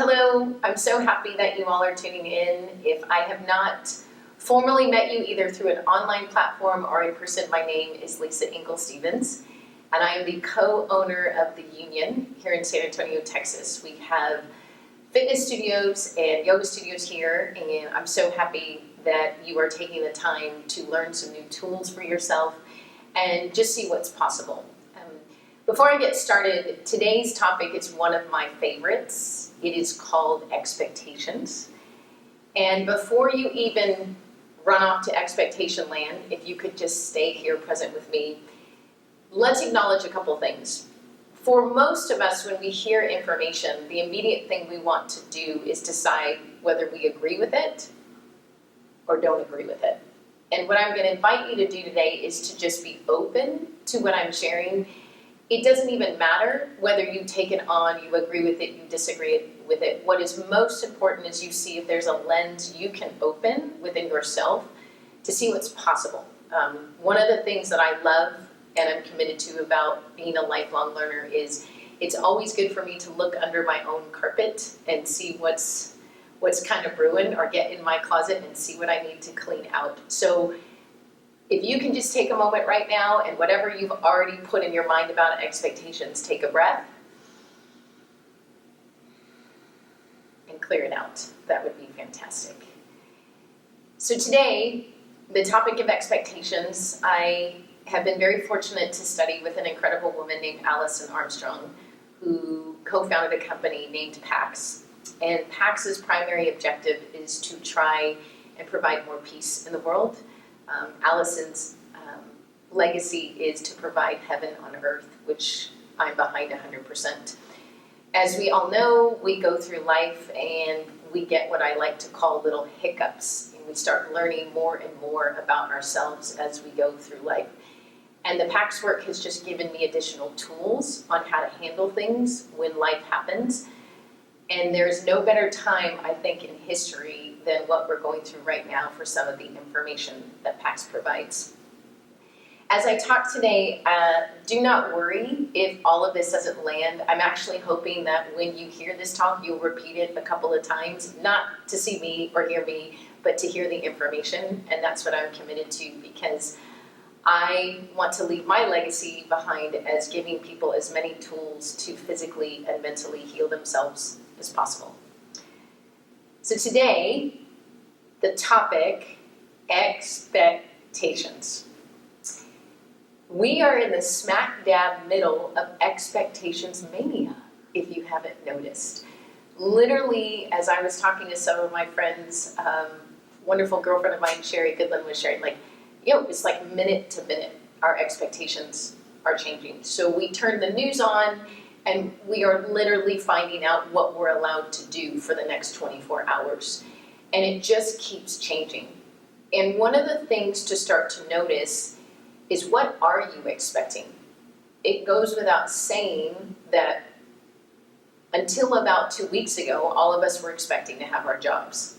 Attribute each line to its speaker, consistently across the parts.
Speaker 1: Hello, I'm so happy that you all are tuning in. If I have not formally met you either through an online platform or in person, my name is Lisa Engel-Stevens, and I am the co-owner of The Union here in San Antonio, Texas. We have fitness studios and yoga studios here, and I'm so happy that you are taking the time to learn some new tools for yourself and just see what's possible. Before I get started, today's topic is one of my favorites. It is called expectations. And before you even run off to expectation land, if you could just stay here present with me, let's acknowledge a couple things. For most of us, when we hear information, the immediate thing we want to do is decide whether we agree with it or don't agree with it. And what I'm going to invite you to do today is to just be open to what I'm sharing. It doesn't even matter whether you take it on, you agree with it, you disagree with it. What is most important is you see if there's a lens you can open within yourself to see what's possible. One of the things that I love and I'm committed to about being a lifelong learner is it's always good for me to look under my own carpet and see what's kind of ruined, or get in my closet and see what I need to clean out. So if you can just take a moment right now, and whatever you've already put in your mind about expectations, take a breath and clear it out. That would be fantastic. So today, the topic of expectations, I have been very fortunate to study with an incredible woman named Allison Armstrong, who co-founded a company named PAX. And PAX's primary objective is to try and provide more peace in the world. Allison's legacy is to provide heaven on earth, which I'm behind 100%. As we all know, we go through life and we get what I like to call little hiccups, and we start learning more and more about ourselves as we go through life. And the PAX work has just given me additional tools on how to handle things when life happens. And there's no better time, I think, in history than what we're going through right now for some of the information that PAX provides. As I talk today, do not worry if all of this doesn't land. I'm actually hoping that when you hear this talk, you'll repeat it a couple of times, not to see me or hear me, but to hear the information. And that's what I'm committed to, because I want to leave my legacy behind as giving people as many tools to physically and mentally heal themselves as possible. So today, the topic, expectations. We are in the smack dab middle of expectations mania, if you haven't noticed. Literally, as I was talking to some of my friends, wonderful girlfriend of mine, Sherry Goodland, was sharing, it's like minute to minute, our expectations are changing. So we turn the news on, and we are literally finding out what we're allowed to do for the next 24 hours. And it just keeps changing. And one of the things to start to notice is, what are you expecting? It goes without saying that until about 2 weeks ago, all of us were expecting to have our jobs.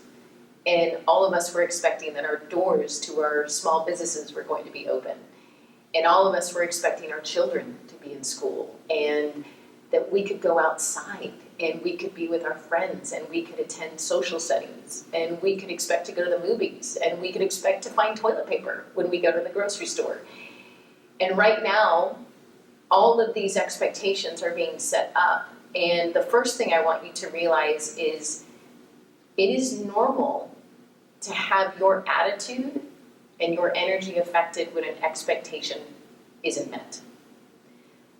Speaker 1: And all of us were expecting that our doors to our small businesses were going to be open. And all of us were expecting our children to be in school, and that we could go outside and we could be with our friends and we could attend social settings and we could expect to go to the movies and we could expect to find toilet paper when we go to the grocery store. And right now, all of these expectations are being set up. And the first thing I want you to realize is it is normal to have your attitude and your energy affected when an expectation isn't met.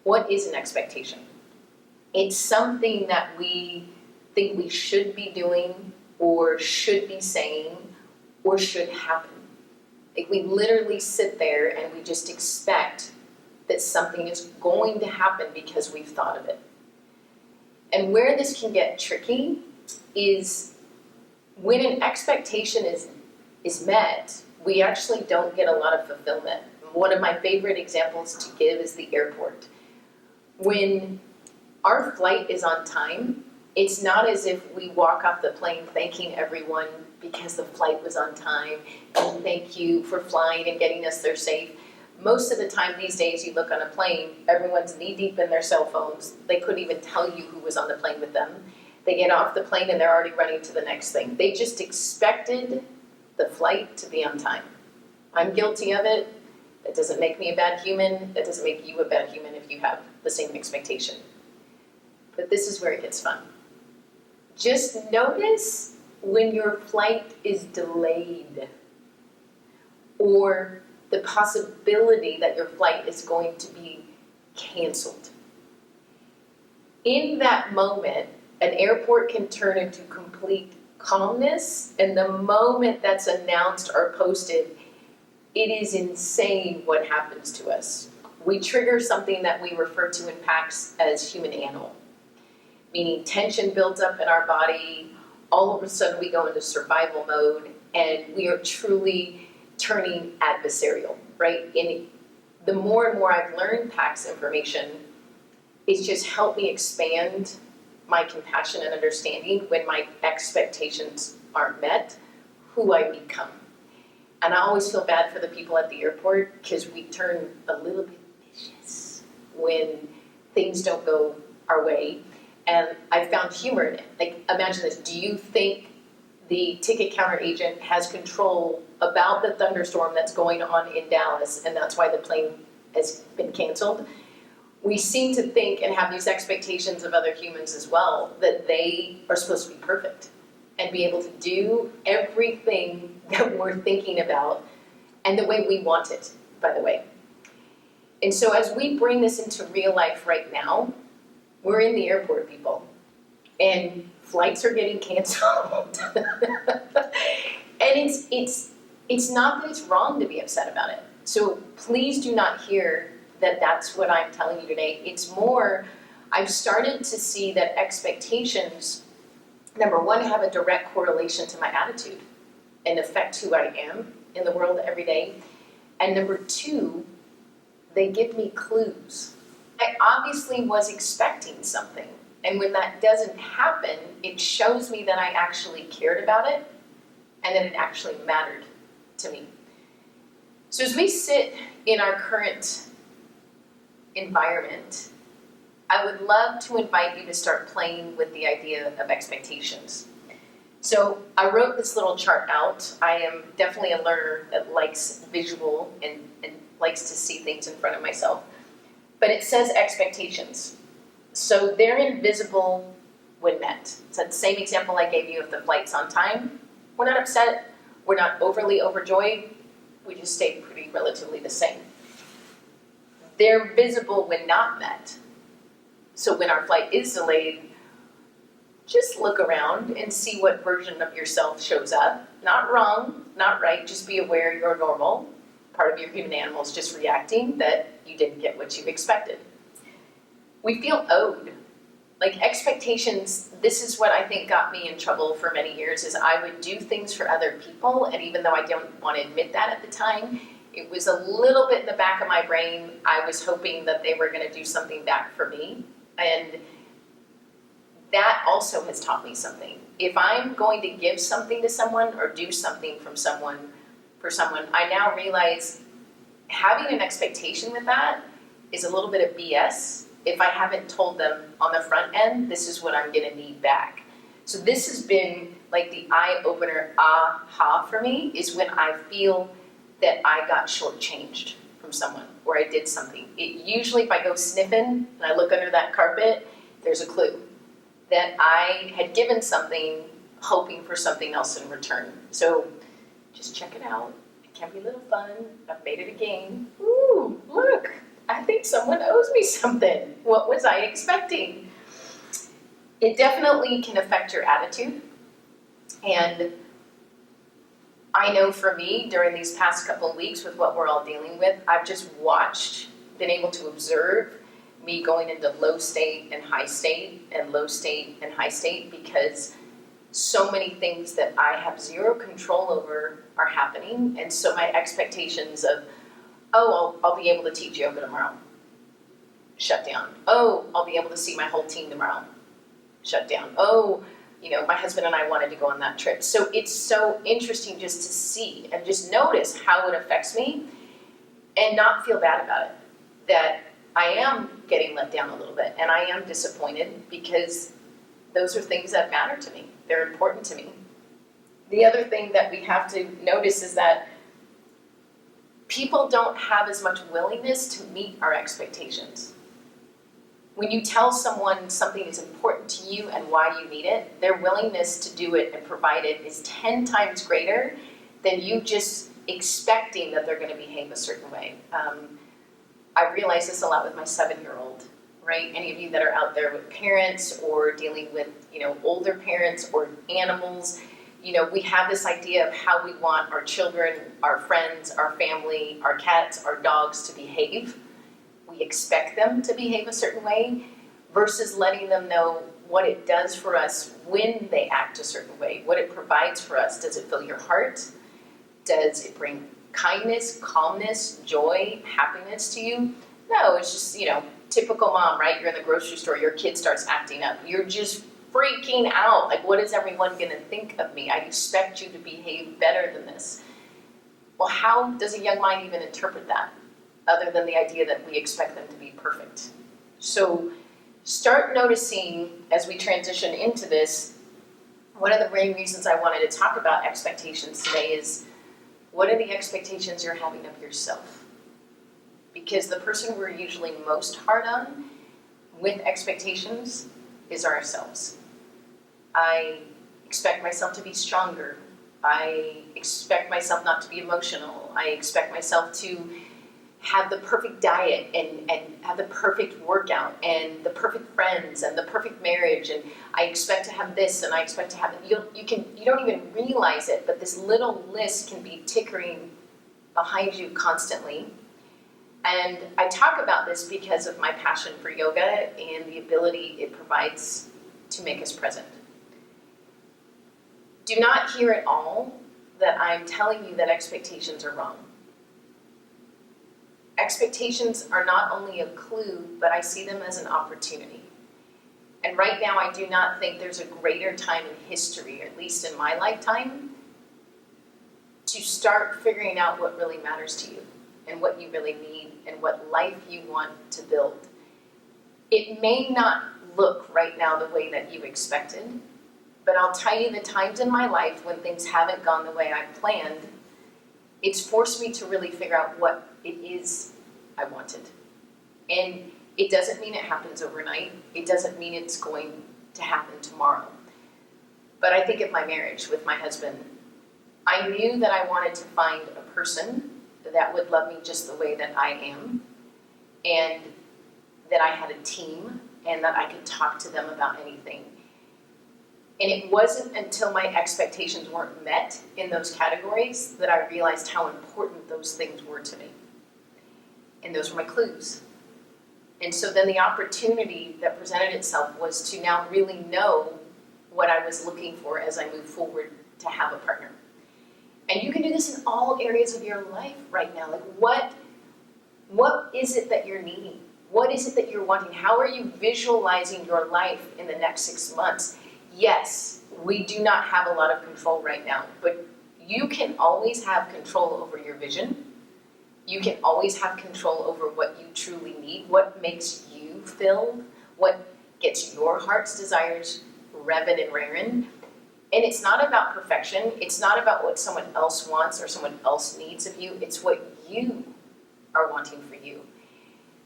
Speaker 1: What is an expectation? It's something that we think we should be doing or should be saying or should happen. We literally sit there and we just expect that something is going to happen because we've thought of it. And where this can get tricky is when an expectation is met, we actually don't get a lot of fulfillment. One of my favorite examples to give is the airport. When our flight is on time, it's not as if we walk off the plane thanking everyone because the flight was on time, and thank you for flying and getting us there safe. Most of the time these days, you look on a plane, everyone's knee deep in their cell phones. They couldn't even tell you who was on the plane with them. They get off the plane and they're already running to the next thing. They just expected the flight to be on time. I'm guilty of it. That doesn't make me a bad human. That doesn't make you a bad human if you have the same expectation. But this is where it gets fun. Just notice when your flight is delayed, or the possibility that your flight is going to be canceled. In that moment, an airport can turn into complete calmness, and the moment that's announced or posted, it is insane what happens to us. We trigger something that we refer to in PACS as human animal, meaning tension builds up in our body, all of a sudden we go into survival mode, and we are truly turning adversarial, right? And the more and more I've learned PACS information, it's just helped me expand my compassion and understanding when my expectations aren't met, who I become. And I always feel bad for the people at the airport because we turn a little bit vicious when things don't go our way. And I found humor in it. Like, imagine this. Do you think the ticket counter agent has control about the thunderstorm that's going on in Dallas, and that's why the plane has been canceled? We seem to think and have these expectations of other humans as well, that they are supposed to be perfect and be able to do everything that we're thinking about and the way we want it, by the way. And so as we bring this into real life right now, we're in the airport, people, and flights are getting canceled. And it's not that it's wrong to be upset about it. So please do not hear that that's what I'm telling you today. It's more, I've started to see that expectations, number one, have a direct correlation to my attitude and affect who I am in the world every day. And number two, they give me clues. I obviously was expecting something. And when that doesn't happen, it shows me that I actually cared about it and that it actually mattered to me. So as we sit in our current environment, I would love to invite you to start playing with the idea of expectations. So I wrote this little chart out. I am definitely a learner that likes visual and likes to see things in front of myself. But it says expectations. So they're invisible when met. It's that same example I gave you of the flight's on time. We're not upset. We're not overly overjoyed. We just stay pretty relatively the same. They're visible when not met. So when our flight is delayed, just look around and see what version of yourself shows up. Not wrong, not right, just be aware you're normal. Part of your human animal is just reacting that you didn't get what you expected. We feel owed. Like expectations, this is what I think got me in trouble for many years, is I would do things for other people, and even though I don't want to admit that at the time, it was a little bit in the back of my brain. I was hoping that they were going to do something back for me. And that also has taught me something. If I'm going to give something to someone or do something for someone, I now realize having an expectation with that is a little bit of BS if I haven't told them on the front end, this is what I'm going to need back. So this has been like the eye-opener aha for me, is when I feel that I got shortchanged from someone or I did something. It usually, if I go sniffing and I look under that carpet, there's a clue that I had given something hoping for something else in return. So just check it out. It can be a little fun. I've made it a game. Ooh, look, I think someone owes me something. What was I expecting? It definitely can affect your attitude. And I know for me, during these past couple of weeks with what we're all dealing with, I've just watched, been able to observe me going into low state and high state and low state and high state, because so many things that I have zero control over are happening. And so my expectations of, oh, I'll be able to teach yoga tomorrow, shut down. Oh, I'll be able to see my whole team tomorrow, shut down. Oh, my husband and I wanted to go on that trip. So it's so interesting just to see and just notice how it affects me and not feel bad about it. That I am getting let down a little bit and I am disappointed, because those are things that matter to me. They're important to me. The other thing that we have to notice is that people don't have as much willingness to meet our expectations. When you tell someone something is important to you and why you need it, their willingness to do it and provide it is 10 times greater than you just expecting that they're going to behave a certain way. I realize this a lot with my 7-year-old, right? Any of you that are out there with parents or dealing with, older parents or animals, we have this idea of how we want our children, our friends, our family, our cats, our dogs to behave. We expect them to behave a certain way versus letting them know what it does for us when they act a certain way, what it provides for us. Does it fill your heart? Does it bring kindness, calmness, joy, happiness to you? No, it's just, typical mom, right? You're in the grocery store, your kid starts acting up. You're just freaking out. Like, what is everyone going to think of me? I expect you to behave better than this. Well, how does a young mind even interpret that, other than the idea that we expect them to be perfect? So start noticing as we transition into this, one of the main reasons I wanted to talk about expectations today is, what are the expectations you're having of yourself? Because the person we're usually most hard on with expectations is ourselves. I expect myself to be stronger. I expect myself not to be emotional. I expect myself to have the perfect diet and have the perfect workout and the perfect friends and the perfect marriage, and I expect to have this and I expect to have it. You don't even realize it, but this little list can be tickering behind you constantly. And I talk about this because of my passion for yoga and the ability it provides to make us present. Do not hear at all that I'm telling you that expectations are wrong. Expectations are not only a clue, but I see them as an opportunity. And right now, I do not think there's a greater time in history, at least in my lifetime, to start figuring out what really matters to you and what you really need and what life you want to build. It may not look right now the way that you expected, but I'll tell you the times in my life when things haven't gone the way I planned, it's forced me to really figure out what it is I wanted. And it doesn't mean it happens overnight. It doesn't mean it's going to happen tomorrow. But I think of my marriage with my husband. I knew that I wanted to find a person that would love me just the way that I am, and that I had a team, and that I could talk to them about anything. And it wasn't until my expectations weren't met in those categories that I realized how important those things were to me. And those were my clues. And so then the opportunity that presented itself was to now really know what I was looking for as I move forward to have a partner. And you can do this in all areas of your life right now. Like, what is it that you're needing? What is it that you're wanting? How are you visualizing your life in the next 6 months? Yes, we do not have a lot of control right now, but you can always have control over your vision. You can always have control over what you truly need, what makes you filled, what gets your heart's desires revving and raring. And it's not about perfection. It's not about what someone else wants or someone else needs of you. It's what you are wanting for you.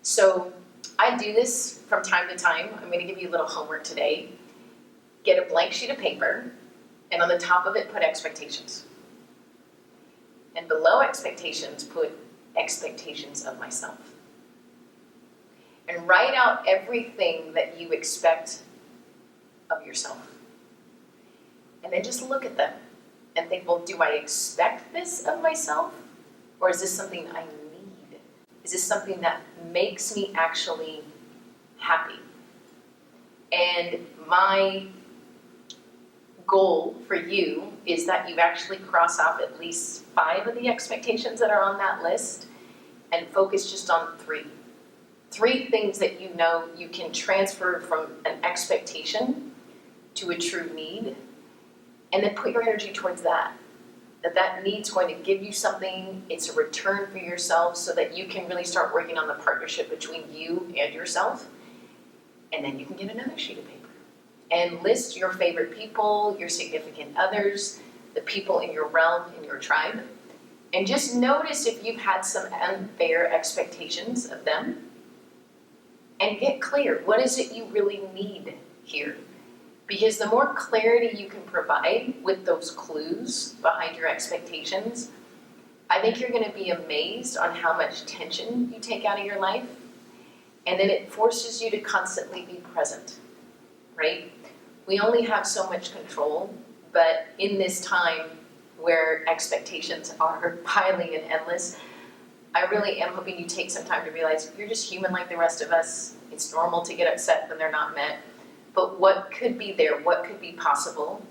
Speaker 1: So I do this from time to time. I'm going to give you a little homework today. Get a blank sheet of paper, and on the top of it, put expectations. And below expectations, put expectations of myself. And write out everything that you expect of yourself. And then just look at them and think, well, do I expect this of myself? Or is this something I need? Is this something that makes me actually happy? And my goal for you is that you actually cross off at least 5 of the expectations that are on that list and focus just on 3. 3 things that you know you can transfer from an expectation to a true need, and then put your energy towards that. That need's going to give you something. It's a return for yourself so that you can really start working on the partnership between you and yourself, and then you can get another sheet of paper. and list your favorite people, your significant others, the people in your realm, in your tribe, and just notice if you've had some unfair expectations of them, and get clear. What is it you really need here? Because the more clarity you can provide with those clues behind your expectations, I think you're going to be amazed on how much tension you take out of your life, and then it forces you to constantly be present, right? We only have so much control, but in this time where expectations are piling and endless, I really am hoping you take some time to realize you're just human like the rest of us. It's normal to get upset when they're not met, but what could be there, what could be possible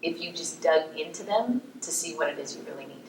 Speaker 1: if you just dug into them to see what it is you really need?